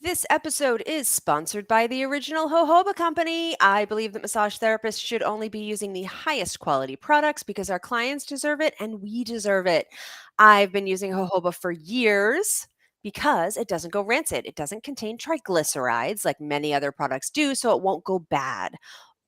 This episode is sponsored by the original jojoba company. I believe that massage therapists should only be using the highest quality products because our clients deserve it and we deserve it. I've been using jojoba for years because it doesn't go rancid. It doesn't contain triglycerides like many other products do, so it won't go bad.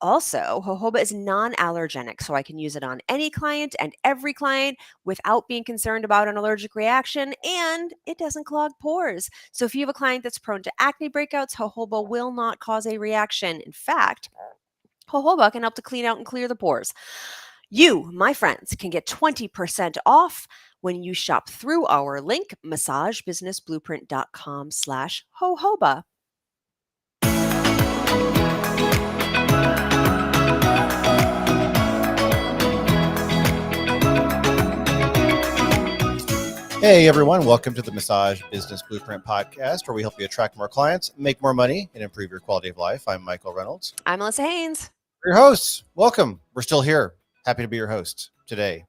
Also, jojoba is non-allergenic, so I can use it on any client and every client without being concerned about an allergic reaction, and it doesn't clog pores. So if you have a client that's prone to acne breakouts, jojoba will not cause a reaction. In fact, jojoba can help to clean out and clear the pores. You, my friends, can get 20% off when you shop through our link, massagebusinessblueprint.com/jojoba. Hey everyone, welcome to the Massage Business Blueprint podcast, where we help you attract more clients, make more money, and improve your quality of life. I'm Michael Reynolds. I'm Melissa Haynes. Your hosts. Welcome. We're still here. Happy to be your host today.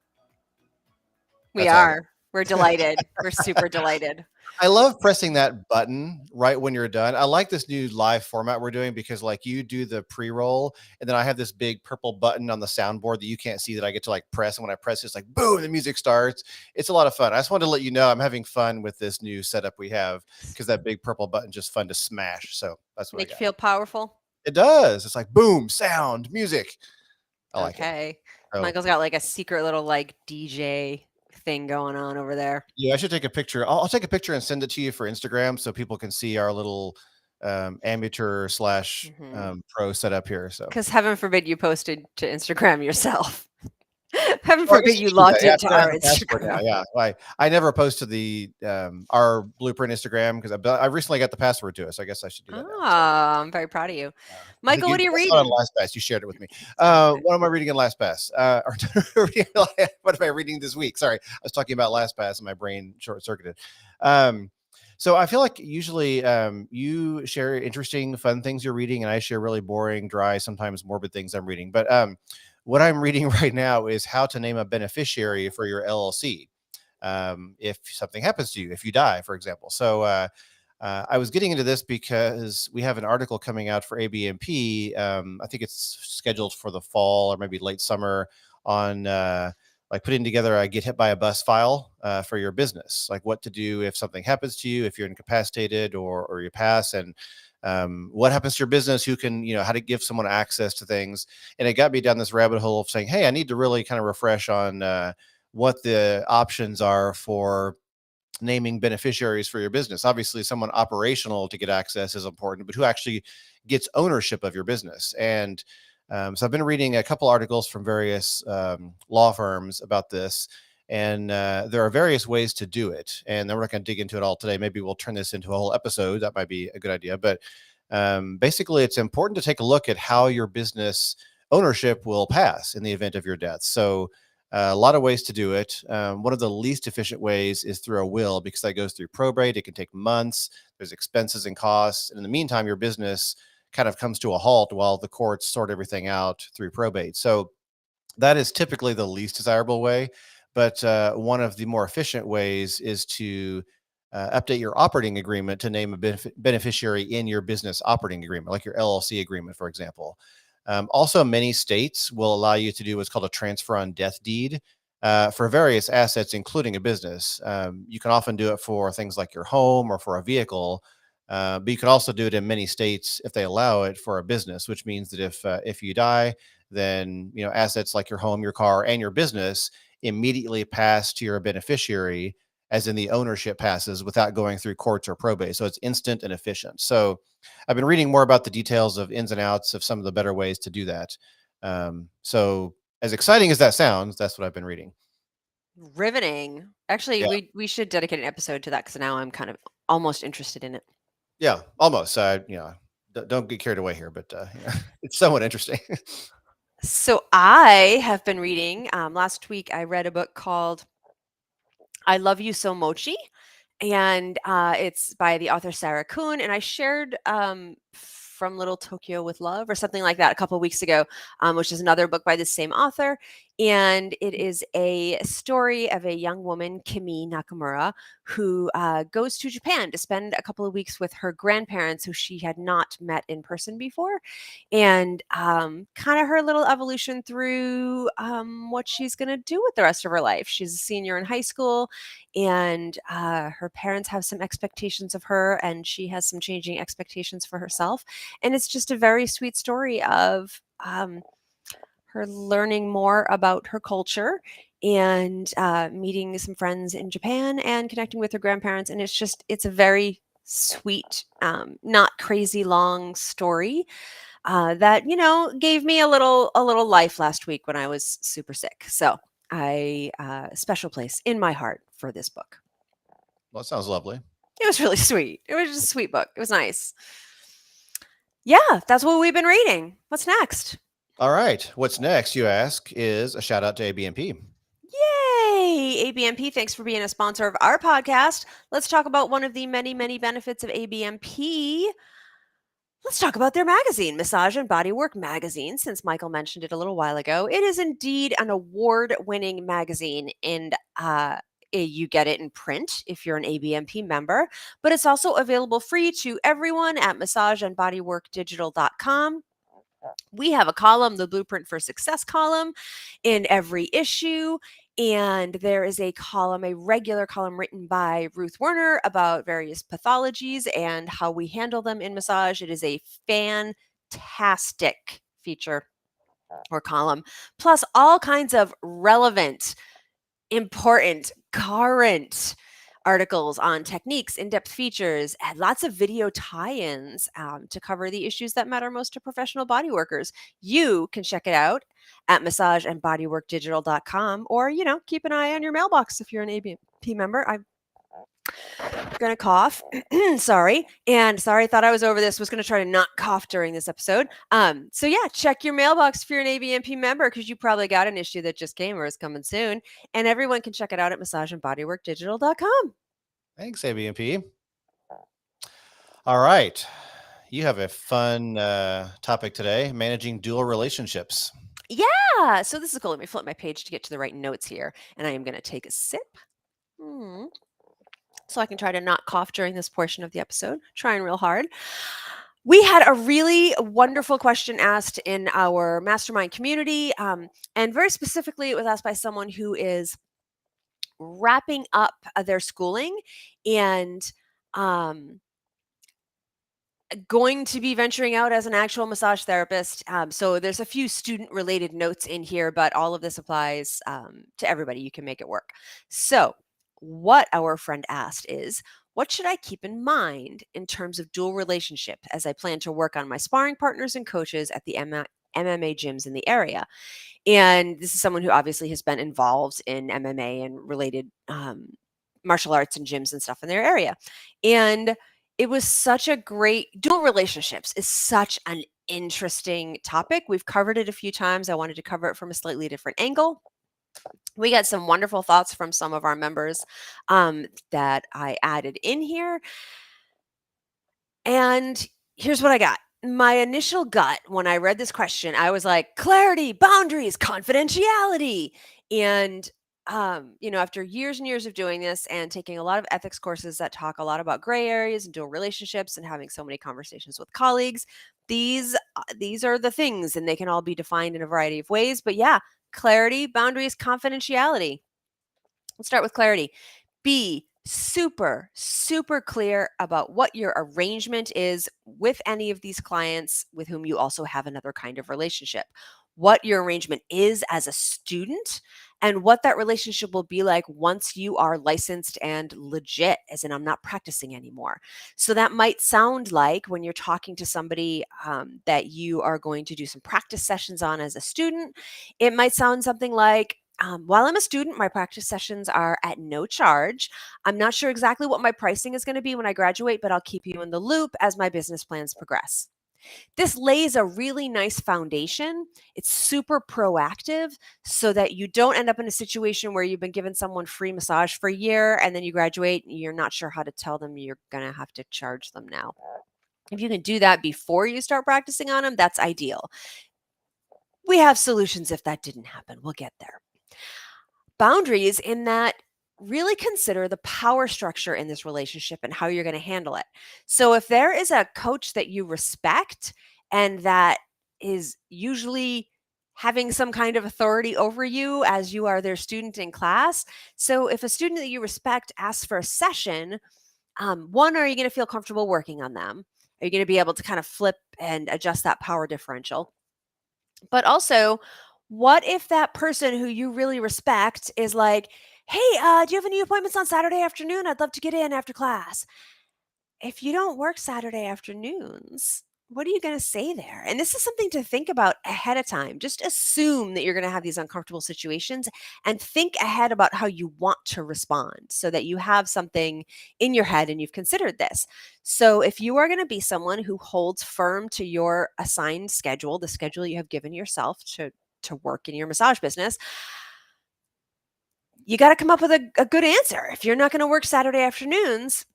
We are. We're delighted. We're super delighted. I love pressing that button right when you're done. I like this new live format we're doing because like you do the pre-roll and then I have this big purple button on the soundboard that you can't see that I get to like press. And when I press it's like, boom, the music starts. It's a lot of fun. I just wanted to let you know I'm having fun with this new setup we have because that big purple button just fun to smash. So that's what Make you feel powerful? It does. It's like boom, sound, music. I like it. So, Michael's got like a secret little like DJ thing going on over there. Yeah, I should take a picture. I'll take a picture and send it to you for Instagram so people can see our little amateur slash pro setup here. So, because heaven forbid you posted to Instagram yourself. Heaven forbid you logged into our Instagram. Yeah, I never post to the our Blueprint Instagram because I recently got the password to it, so I guess I should do that. Oh, I'm very proud of you, Michael. What are you reading? On LastPass, you shared it with me. What am I reading in LastPass? What am I reading this week? Sorry, I was talking about LastPass and my brain short-circuited. So I feel like usually you share interesting, fun things you're reading, and I share really boring, dry, sometimes morbid things I'm reading. But what I'm reading right now is how to name a beneficiary for your LLC. If something happens to you, if you die, for example. So I was getting into this because we have an article coming out for ABMP. I think it's scheduled for the fall or maybe late summer on like putting together a get hit by a bus file for your business, like what to do if something happens to you, if you're incapacitated or you pass, and what happens to your business, who can, how to give someone access to things. And it got me down this rabbit hole of saying, hey, I need to really kind of refresh on what the options are for naming beneficiaries for your business. Obviously, someone operational to get access is important, but who actually gets ownership of your business? And so I've been reading a couple articles from various law firms about this. And there are various ways to do it. And then we're not going to dig into it all today. Maybe we'll turn this into a whole episode. That might be a good idea. But basically, it's important to take a look at how your business ownership will pass in the event of your death. So a lot of ways to do it. One of the least efficient ways is through a will, because that goes through probate. It can take months. There's expenses and costs. And in the meantime, your business kind of comes to a halt while the courts sort everything out through probate. So that is typically the least desirable way. But one of the more efficient ways is to update your operating agreement to name a beneficiary in your business operating agreement, like your LLC agreement, for example. Also, many states will allow you to do what's called a transfer on death deed for various assets, including a business. You can often do it for things like your home or for a vehicle, but you can also do it in many states if they allow it for a business, which means that if you die, then assets like your home, your car, and your business immediately pass to your beneficiary, as in the ownership passes without going through courts or probate. So it's instant and efficient. So I've been reading more about the details of ins and outs of some of the better ways to do that. So as exciting as that sounds, that's what I've been reading. Riveting. Actually, Yeah. we should dedicate an episode to that because now I'm kind of almost interested in it. Yeah, almost. Don't get carried away here, but it's somewhat interesting. So I have been reading. Last week, I read a book called I Love You So Mochi, and it's by the author Sarah Kuhn. And I shared From Little Tokyo with Love or something like that a couple of weeks ago, which is another book by the same author. And it is a story of a young woman, Kimi Nakamura, who goes to Japan to spend a couple of weeks with her grandparents, who she had not met in person before, and kind of her little evolution through what she's going to do with the rest of her life. She's a senior in high school, and her parents have some expectations of her, and she has some changing expectations for herself. And it's just a very sweet story of her learning more about her culture and meeting some friends in Japan and connecting with her grandparents. And it's a very sweet, not crazy long story that gave me a little life last week when I was super sick. So I special place in my heart for this book. Well, that sounds lovely. It was really sweet. It was just a sweet book. It was nice. Yeah, that's what we've been reading. What's next? All right. What's next, you ask, is a shout out to ABMP. Yay! ABMP, thanks for being a sponsor of our podcast. Let's talk about one of the many, many benefits of ABMP. Let's talk about their magazine, Massage and Bodywork Magazine, since Michael mentioned it a little while ago. It is indeed an award-winning magazine, and you get it in print if you're an ABMP member, but it's also available free to everyone at massageandbodyworkdigital.com. We have a column, the Blueprint for Success column, in every issue. And there is a regular column written by Ruth Werner about various pathologies and how we handle them in massage. It is a fantastic feature or column, plus all kinds of relevant, important, current articles on techniques, in-depth features, and lots of video tie-ins to cover the issues that matter most to professional body workers. You can check it out at massageandbodyworkdigital.com, or keep an eye on your mailbox if you're an ABP member. I'm gonna cough. Sorry, thought I was over this. Was gonna try to not cough during this episode. So yeah, check your mailbox if you're an ABMP member, because you probably got an issue that just came or is coming soon. And everyone can check it out at massageandbodyworkdigital.com. Thanks, ABMP. All right. You have a fun topic today, managing dual relationships. Yeah. So this is cool. Let me flip my page to get to the right notes here. And I am going to take a sip. So I can try to not cough during this portion of the episode. Trying real hard. We had a really wonderful question asked in our mastermind community. And very specifically, it was asked by someone who is wrapping up their schooling and going to be venturing out as an actual massage therapist. So there's a few student related notes in here, but all of this applies to everybody. You can make it work. So what our friend asked is, what should I keep in mind in terms of dual relationship as I plan to work on my sparring partners and coaches at the MMA gyms in the area? And this is someone who obviously has been involved in MMA and related martial arts and gyms and stuff in their area. And it was such a great dual relationships is such an interesting topic. We've covered it a few times. I wanted to cover it from a slightly different angle. We got some wonderful thoughts from some of our members that I added in here. And here's what I got. My initial gut when I read this question, I was like, clarity, boundaries, confidentiality. And after years and years of doing this and taking a lot of ethics courses that talk a lot about gray areas and dual relationships and having so many conversations with colleagues, these are the things, and they can all be defined in a variety of ways. But yeah, clarity, boundaries, confidentiality. Let's start with clarity. Be super, super clear about what your arrangement is with any of these clients with whom you also have another kind of relationship. What your arrangement is as a student and what that relationship will be like once you are licensed and legit, as in I'm not practicing anymore. So that might sound like when you're talking to somebody that you are going to do some practice sessions on as a student, it might sound something like, while I'm a student, my practice sessions are at no charge. I'm not sure exactly what my pricing is going to be when I graduate, but I'll keep you in the loop as my business plans progress. This lays a really nice foundation. It's super proactive so that you don't end up in a situation where you've been given someone free massage for a year and then you graduate and you're not sure how to tell them you're going to have to charge them now. If you can do that before you start practicing on them, that's ideal. we have solutions if that didn't happen. We'll get there. Boundaries in that really consider the power structure in this relationship and how you're going to handle it. So if there is a coach that you respect and that is usually having some kind of authority over you as you are their student in class. So if a student that you respect asks for a session, one, are you going to feel comfortable working on them? Are you going to be able to kind of flip and adjust that power differential? But also, what if that person who you really respect is like, hey, do you have any appointments on Saturday afternoon? I'd love to get in after class. If you don't work Saturday afternoons, what are you going to say there? And this is something to think about ahead of time. Just assume that you're going to have these uncomfortable situations and think ahead about how you want to respond so that you have something in your head and you've considered this. So, if you are going to be someone who holds firm to your assigned schedule, the schedule you have given yourself to work in your massage business, you got to come up with a good answer. If you're not going to work Saturday afternoons,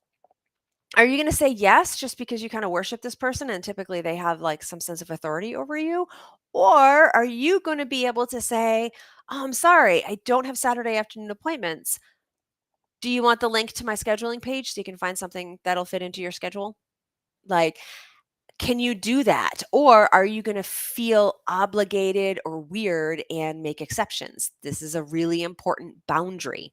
are you going to say yes just because you kind of worship this person and typically they have like some sense of authority over you? Or are you going to be able to say, oh, I'm sorry, I don't have Saturday afternoon appointments. Do you want the link to my scheduling page so you can find something that'll fit into your schedule? Like, can you do that? Or are you going to feel obligated or weird and make exceptions? This is a really important boundary.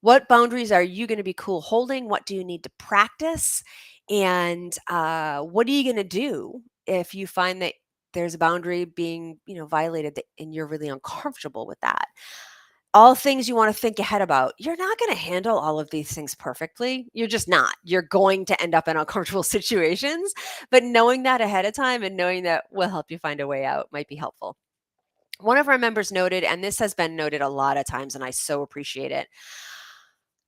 What boundaries are you going to be cool holding? What do you need to practice? And what are you going to do if you find that there's a boundary being, violated and you're really uncomfortable with that? All things you want to think ahead about. You're not going to handle all of these things perfectly. You're just not. You're going to end up in uncomfortable situations, but knowing that ahead of time and knowing that will help you find a way out might be helpful. One of our members noted, and this has been noted a lot of times, and I so appreciate it.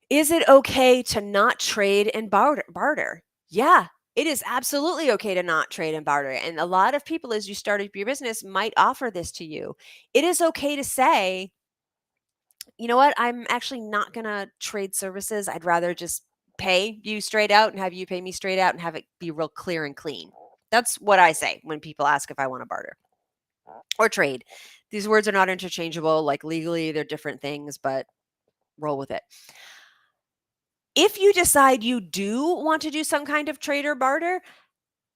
Is it okay to not trade and barter? Yeah, it is absolutely okay to not trade and barter. And a lot of people, as you start up your business, might offer this to you. It is okay to say, you know what, I'm actually not going to trade services. I'd rather just pay you straight out and have you pay me straight out and have it be real clear and clean. That's what I say when people ask if I want to barter or trade. These words are not interchangeable. Like legally, they're different things, but roll with it. If you decide you do want to do some kind of trade or barter,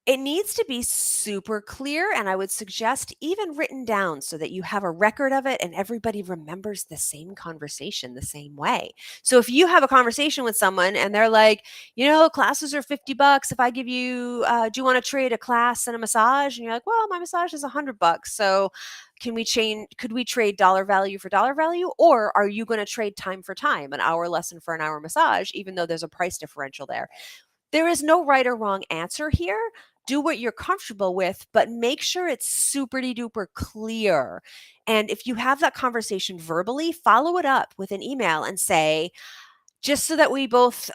it needs to be super clear, and I would suggest even written down so that you have a record of it and everybody remembers the same conversation the same way. So if you have a conversation with someone and they're like, classes are $50. If I give you, do you want to trade a class and a massage? And you're like, well, my massage is $100. So could we trade dollar value for dollar value? Or are you going to trade time for time, an hour lesson for an hour massage, even though there's a price differential there? There is no right or wrong answer here. Do what you're comfortable with, but make sure it's super duper clear. And if you have that conversation verbally, follow it up with an email and say, just so that we both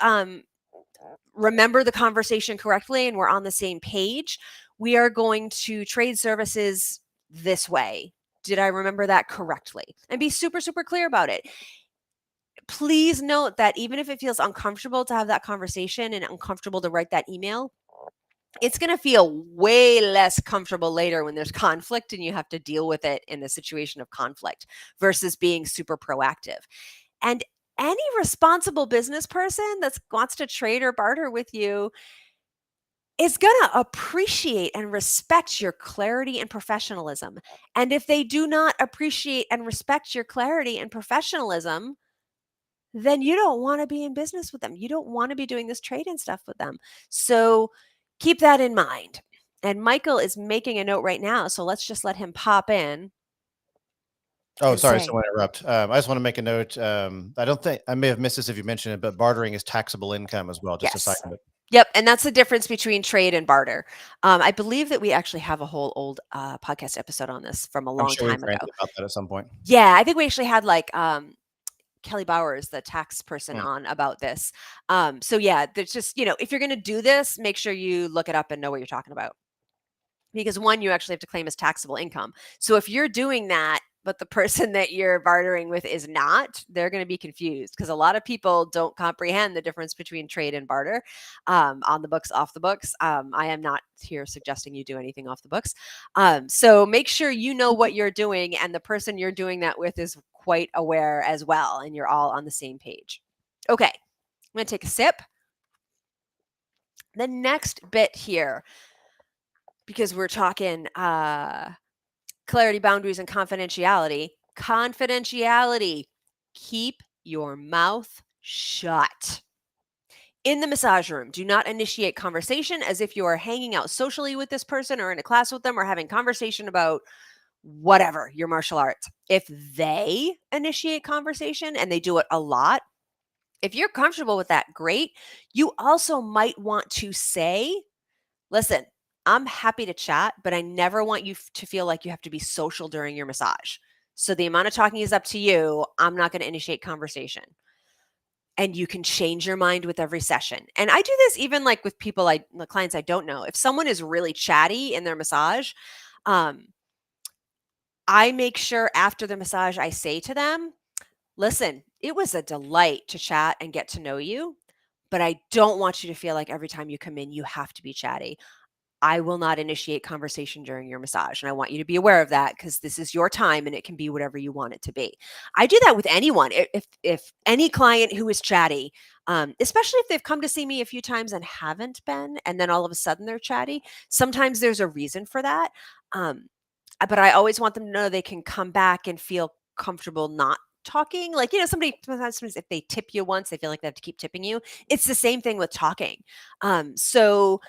remember the conversation correctly and we're on the same page, we are going to trade services this way. Did I remember that correctly? And be super, super clear about it. Please note that even if it feels uncomfortable to have that conversation and uncomfortable to write that email, it's going to feel way less comfortable later when there's conflict and you have to deal with it in a situation of conflict versus being super proactive. And any responsible business person that wants to trade or barter with you is going to appreciate and respect your clarity and professionalism. And if they do not appreciate and respect your clarity and professionalism, then you don't want to be in business with them. You don't want to be doing this trade and stuff with them. So keep that in mind. And Michael is making a note right now. So let's just let him pop in. Oh, sorry, so I interrupt. I just want to make a note. I don't think I may have missed this if you mentioned it, but bartering is taxable income as well. Just a side Yes. note. Yep. And that's the difference between trade and barter. I believe that we actually have a whole old podcast episode on this from a I'm long sure we've time ago. ranted about that at some point. Yeah. I think we actually had like Kelly Bowers, the tax person, Mm. on about this. So yeah, there's just, if you're going to do this, make sure you look it up and know what you're talking about. Because one, you actually have to claim as taxable income. So if you're doing that but the person that you're bartering with is not, they're going to be confused, because a lot of people don't comprehend the difference between trade and barter, on the books, off the books. I am not here suggesting you do anything off the books. So make sure you know what you're doing, and the person you're doing that with is quite aware as well, and you're all on the same page. Okay, I'm going to take a sip. The next bit here, because we're talking clarity, boundaries, and confidentiality. Confidentiality. Keep your mouth shut. In the massage room, do not initiate conversation as if you are hanging out socially with this person or in a class with them or having conversation about whatever, your martial arts. If they initiate conversation, and they do it a lot, if you're comfortable with that, great. You also might want to say, listen, I'm happy to chat, but I never want you to feel like you have to be social during your massage. So the amount of talking is up to you. I'm not going to initiate conversation. And you can change your mind with every session. And I do this even like with people, the clients I don't know. If someone is really chatty in their massage, I make sure after the massage I say to them, listen, it was a delight to chat and get to know you, but I don't want you to feel like every time you come in, you have to be chatty. I will not initiate conversation during your massage. And I want you to be aware of that, because this is your time and it can be whatever you want it to be. I do that with anyone. If any client who is chatty, especially if they've come to see me a few times and haven't been, and then all of a sudden they're chatty, sometimes there's a reason for that. But I always want them to know they can come back and feel comfortable not talking. Like, sometimes if they tip you once, they feel like they have to keep tipping you. It's the same thing with talking. So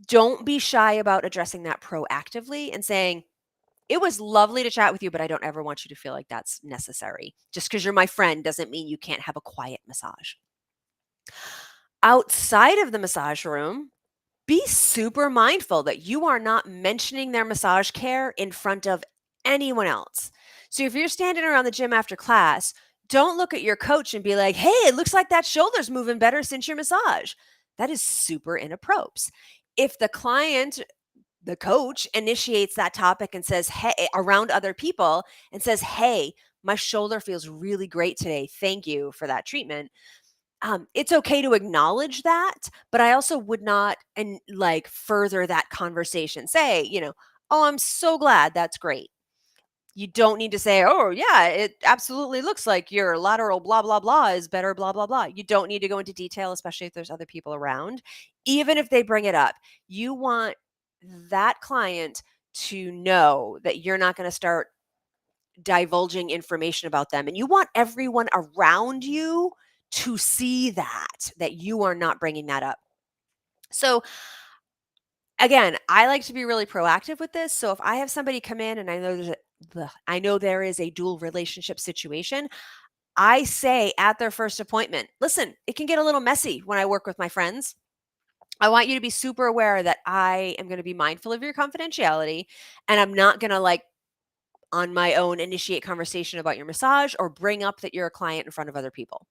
don't be shy about addressing that proactively and saying, it was lovely to chat with you, but I don't ever want you to feel like that's necessary. Just because you're my friend doesn't mean you can't have a quiet massage. Outside of the massage room, be super mindful that you are not mentioning their massage care in front of anyone else. So if you're standing around the gym after class, don't look at your coach and be like, hey, it looks like that shoulder's moving better since your massage. That is super inappropriate. If the coach initiates that topic and says, hey, around other people, and says, hey, my shoulder feels really great today. Thank you for that treatment. It's okay to acknowledge that, but I also would not further that conversation. Say, oh, I'm so glad. That's great. You don't need to say, oh, yeah, it absolutely looks like your lateral blah, blah, blah is better, blah, blah, blah. You don't need to go into detail, especially if there's other people around. Even if they bring it up, you want that client to know that you're not going to start divulging information about them. And you want everyone around you to see that you are not bringing that up. So again, I like to be really proactive with this. So if I have somebody come in and I know there is a dual relationship situation, I say at their first appointment, listen, it can get a little messy when I work with my friends. I want you to be super aware that I am going to be mindful of your confidentiality, and I'm not going to on my own initiate conversation about your massage or bring up that you're a client in front of other people.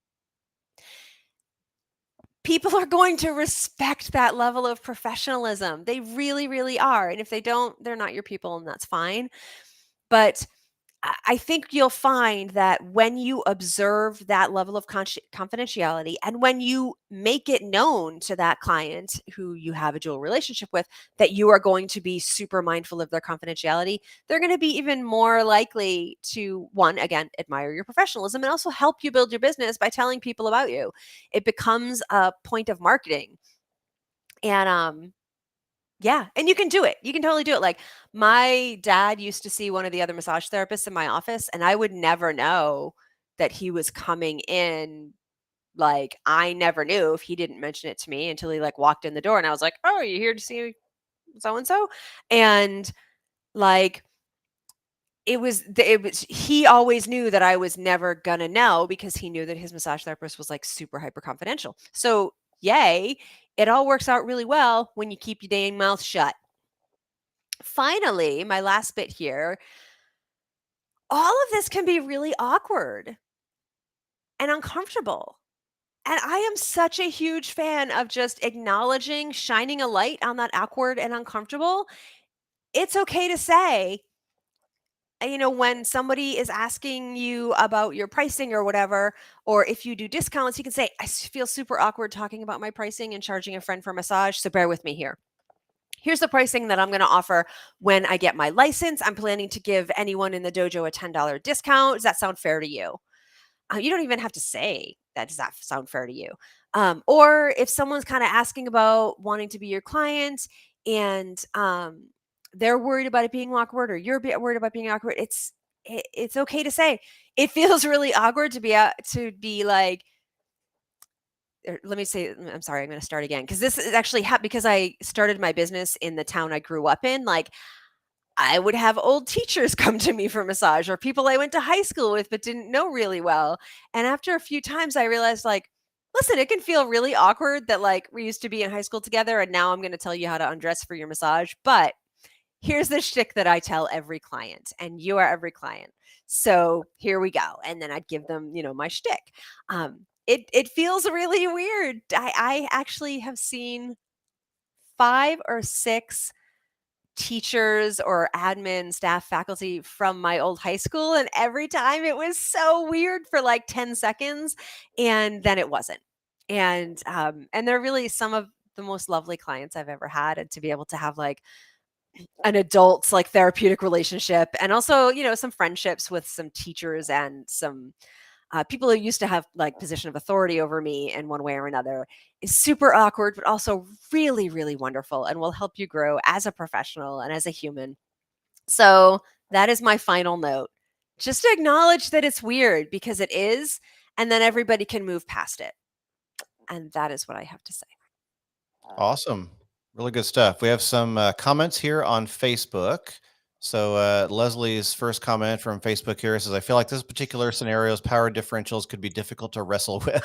People are going to respect that level of professionalism. They really, really are. And if they don't, they're not your people, and that's fine. But I think you'll find that when you observe that level of confidentiality, and when you make it known to that client who you have a dual relationship with that you are going to be super mindful of their confidentiality, they're going to be even more likely to, one, again, admire your professionalism and also help you build your business by telling people about you. It becomes a point of marketing. And yeah, and you can do it. You can totally do it. Like, my dad used to see one of the other massage therapists in my office, and I would never know that he was coming in. Like, I never knew if he didn't mention it to me until he walked in the door, and I was like, "Oh, you here to see so and so?" And like he always knew that I was never gonna know, because he knew that his massage therapist was super hyper confidential. So, yay, it all works out really well when you keep your dang mouth shut. Finally, my last bit here, all of this can be really awkward and uncomfortable. And I am such a huge fan of just acknowledging, shining a light on that awkward and uncomfortable. It's okay to say, when somebody is asking you about your pricing or whatever, or if you do discounts, you can say, I feel super awkward talking about my pricing and charging a friend for a massage, so bear with me here. Here's the pricing that I'm going to offer when I get my license. I'm planning to give anyone in the dojo a $10 discount. Does that sound fair to you? You don't even have to say that. Does that sound fair to you? Or if someone's kind of asking about wanting to be your client and they're worried about it being awkward, or you're worried about being awkward, it's okay to say it feels really awkward to be like, let me say, I'm sorry, I'm going to start again, because this is actually because I started my business in the town I grew up in. Like, I would have old teachers come to me for massage, or people I went to high school with but didn't know really well. And after a few times, I realized, like, listen, it can feel really awkward that, like, we used to be in high school together and now I'm going to tell you how to undress for your massage. But here's the shtick that I tell every client, and you are every client. So here we go. And then I'd give them, my shtick. It feels really weird. I actually have seen 5 or 6 teachers or admin, staff, faculty from my old high school, and every time it was so weird for like 10 seconds, and then it wasn't. And they're really some of the most lovely clients I've ever had, and to be able to have like an adult like therapeutic relationship, and also some friendships with some teachers and some people who used to have like position of authority over me in one way or another, is super awkward, but also really, really wonderful, and will help you grow as a professional and as a human. So that is my final note. Just acknowledge that it's weird, because it is, and then everybody can move past it. And that is what I have to say. Awesome. Really good stuff. We have some comments here on Facebook. So Leslie's first comment from Facebook here says, I feel like this particular scenario's power differentials could be difficult to wrestle with.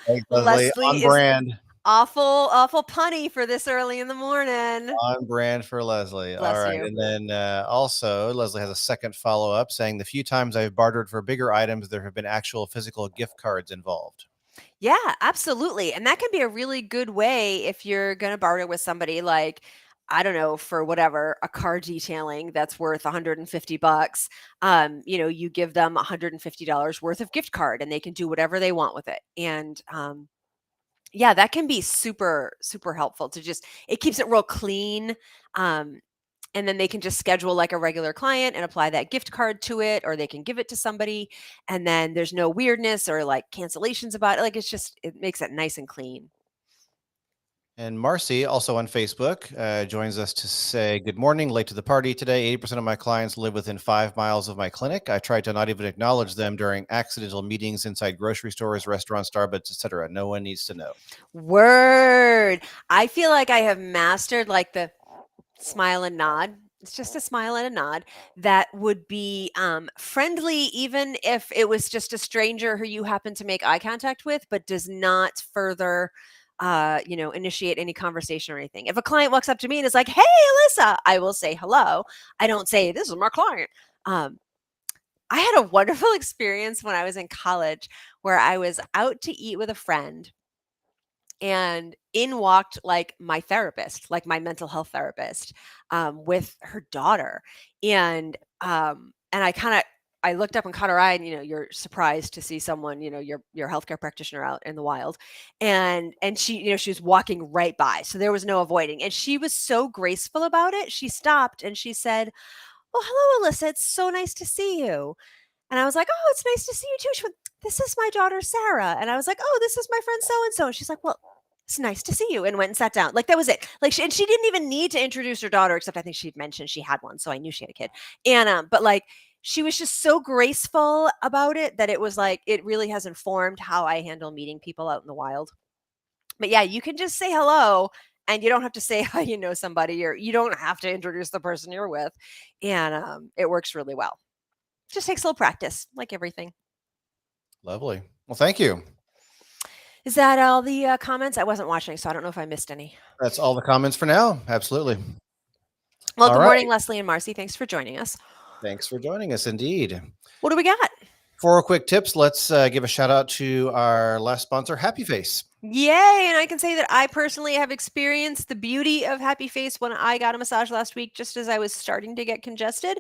Thanks, Leslie. Leslie On is brand. awful punny for this early in the morning. On brand for Leslie. Bless All right. you. And then also, Leslie has a second follow up saying, the few times I've bartered for bigger items, there have been actual physical gift cards involved. Yeah, absolutely. And that can be a really good way if you're going to barter with somebody, like, I don't know, for whatever, a car detailing that's worth $150. You give them $150 worth of gift card, and they can do whatever they want with it. And yeah, that can be super, super helpful it keeps it real clean. And then they can just schedule like a regular client and apply that gift card to it, or they can give it to somebody, and then there's no weirdness or like cancellations about it. Like, it makes it nice and clean. And Marcy, also on Facebook, joins us to say, good morning, late to the party today. 80% of my clients live within 5 miles of my clinic. I try to not even acknowledge them during accidental meetings inside grocery stores, restaurants, Starbucks, etc. No one needs to know. Word. I feel like I have mastered like the smile and nod. It's just a smile and a nod that would be friendly, even if it was just a stranger who you happen to make eye contact with, but does not further initiate any conversation or anything. If a client walks up to me and is like, hey, Alyssa, I will say hello. I don't say, this is my client. I had a wonderful experience when I was in college where I was out to eat with a friend, and in walked like my therapist, like my mental health therapist, with her daughter. And I looked up and caught her eye, and you're surprised to see someone, your healthcare practitioner out in the wild. And she was walking right by. So there was no avoiding. And she was so graceful about it. She stopped and she said, "Oh, hello, Alyssa. It's so nice to see you." And I was like, "Oh, it's nice to see you too." She went, "This is my daughter, Sarah." And I was like, "Oh, this is my friend so-and-so." And she's like, "Well, it's nice to see you," and went and sat down. Like, that was it. Like, she didn't even need to introduce her daughter, except I think she'd mentioned she had one. So I knew she had a kid. And, but like, she was just so graceful about it that it was like, it really has informed how I handle meeting people out in the wild. But yeah, you can just say hello, and you don't have to say how you know somebody, or you don't have to introduce the person you're with. And it works really well. Just takes a little practice, like everything. Lovely. Well, thank you. Is that all the comments? I wasn't watching, so I don't know if I missed any. That's all the comments for now. Absolutely. Well, All good right. morning, Leslie and Marcy. Thanks for joining us. Thanks for joining us. Indeed. What do we got? 4 quick tips. Let's give a shout out to our last sponsor, Happy Face. Yay! And I can say that I personally have experienced the beauty of Happy Face when I got a massage last week, just as I was starting to get congested.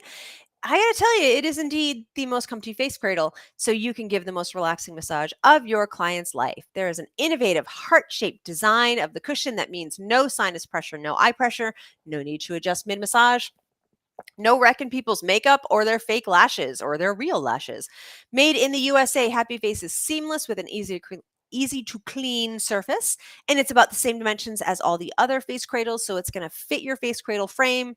I gotta tell you, it is indeed the most comfy face cradle, so you can give the most relaxing massage of your client's life. There is an innovative heart-shaped design of the cushion that means no sinus pressure, no eye pressure, no need to adjust mid-massage. No wrecking people's makeup or their fake lashes or their real lashes. Made in the USA, Happy Face is seamless with an easy to clean surface, and it's about the same dimensions as all the other face cradles, so it's going to fit your face cradle frame.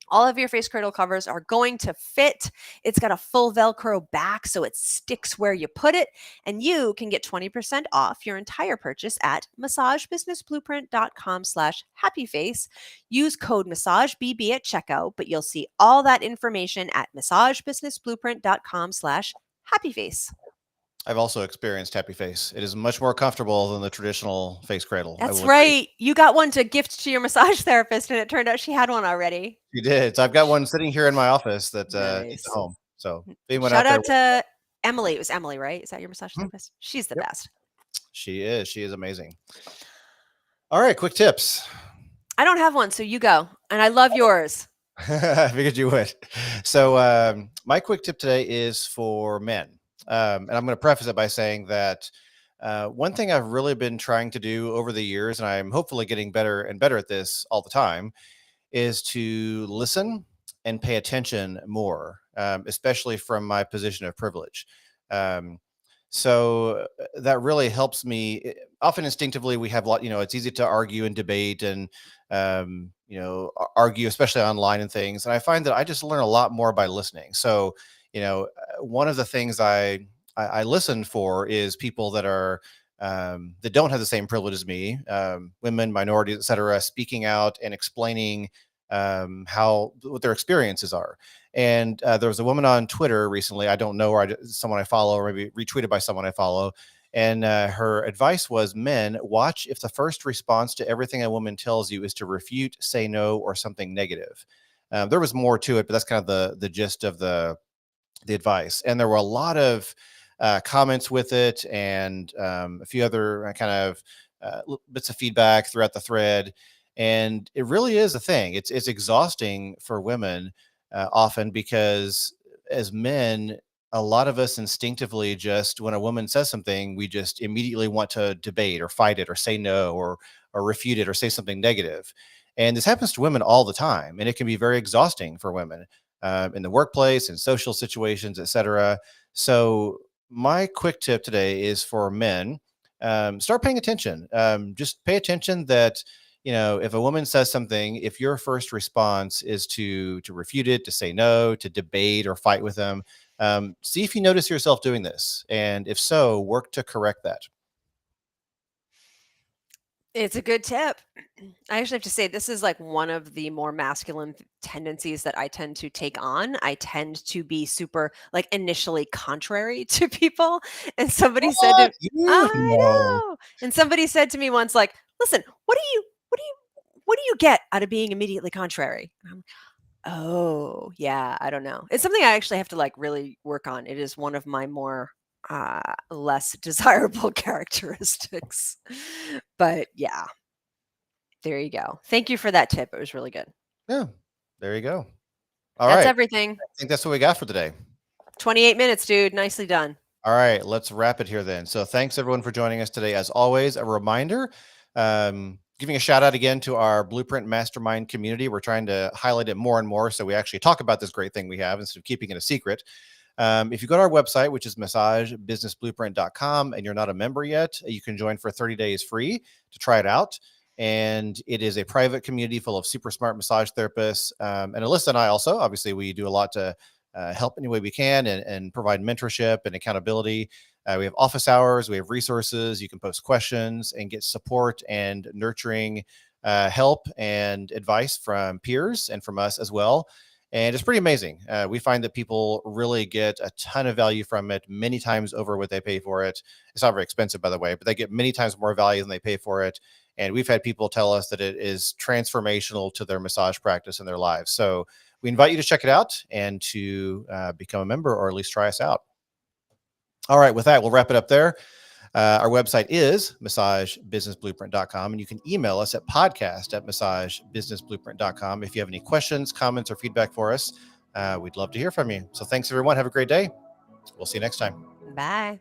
All of your face cradle covers are going to fit. It's got a full Velcro back so it sticks where you put it. And you can get 20% off your entire purchase at massagebusinessblueprint.com/happyface. Use code MassageBB at checkout, but you'll see all that information at massagebusinessblueprint.com/happyface. I've also experienced Happy Face. It is much more comfortable than the traditional face cradle. I That's will agree. right. You got one to gift to your massage therapist, and it turned out she had one already. You did. So I've got one sitting here in my office that is at Nice. home. So if anyone out Shout there, out to Emily. It was Emily, right? Is that your massage Mhm. therapist? She's the Yep, best. she is. She is amazing. All right, quick tips. I don't have one, so you go. And I love yours. I figured you would. So my quick tip today is for men. And I'm going to preface it by saying that one thing I've really been trying to do over the years, and I'm hopefully getting better and better at this all the time, is to listen and pay attention more, especially from my position of privilege. Um, so that really helps me. Often instinctively, we have a lot, it's easy to argue and debate and, argue, especially online and things. And I find that I just learn a lot more by listening. So, one of the things I listen for is people that are, that don't have the same privilege as me, women, minorities, et cetera, speaking out and explaining how what their experiences are. And there was a woman on Twitter recently. I don't know, or someone I follow, or maybe retweeted by someone I follow. And her advice was, men, watch if the first response to everything a woman tells you is to refute, say no, or something negative. There was more to it, but that's kind of the gist of the advice. And there were a lot of comments with it, and a few other kind of bits of feedback throughout the thread. And it really is a thing. It's exhausting for women often, because as men, a lot of us instinctively, just when a woman says something, we just immediately want to debate or fight it or say no, or refute it or say something negative. And this happens to women all the time, and it can be very exhausting for women in the workplace and social situations, etc. So my quick tip today is for men. Start paying attention. Just pay attention that, if a woman says something, if your first response is to refute it, to say no, to debate or fight with them, see if you notice yourself doing this, and if so, work to correct that. It's a good tip. I actually have to say, this is like one of the more masculine tendencies that I tend to take on. I tend to be super, like, initially contrary to people. And somebody said What? to, You I know. know. And somebody said to me once, like, listen, what do you get out of being immediately contrary? And I'm, oh, yeah, I don't know. It's something I actually have to like really work on. It is one of my more less desirable characteristics. But yeah, there you go. Thank you for that tip. It was really good. Yeah, there you go. All That's right. everything. I think that's what we got for today. 28 minutes, dude. Nicely done. All right, let's wrap it here then. So thanks everyone for joining us today. As always, a reminder, giving a shout out again to our Blueprint Mastermind community. We're trying to highlight it more and more, so we actually talk about this great thing we have instead of keeping it a secret. If you go to our website, which is massagebusinessblueprint.com, and you're not a member yet, you can join for 30 days free to try it out. And it is a private community full of super smart massage therapists. And Alyssa and I also, obviously, we do a lot to help any way we can, and provide mentorship and accountability. We have office hours, we have resources, you can post questions and get support and nurturing help and advice from peers and from us as well. And it's pretty amazing. We find that people really get a ton of value from it, many times over what they pay for it. It's not very expensive, by the way, but they get many times more value than they pay for it. And we've had people tell us that it is transformational to their massage practice and their lives. So we invite you to check it out and to become a member, or at least try us out. All right, with that, we'll wrap it up there. Our website is massagebusinessblueprint.com, and you can email us at podcast@massagebusinessblueprint.com if you have any questions, comments, or feedback for us. We'd love to hear from you. So thanks, everyone. Have a great day. We'll see you next time. Bye.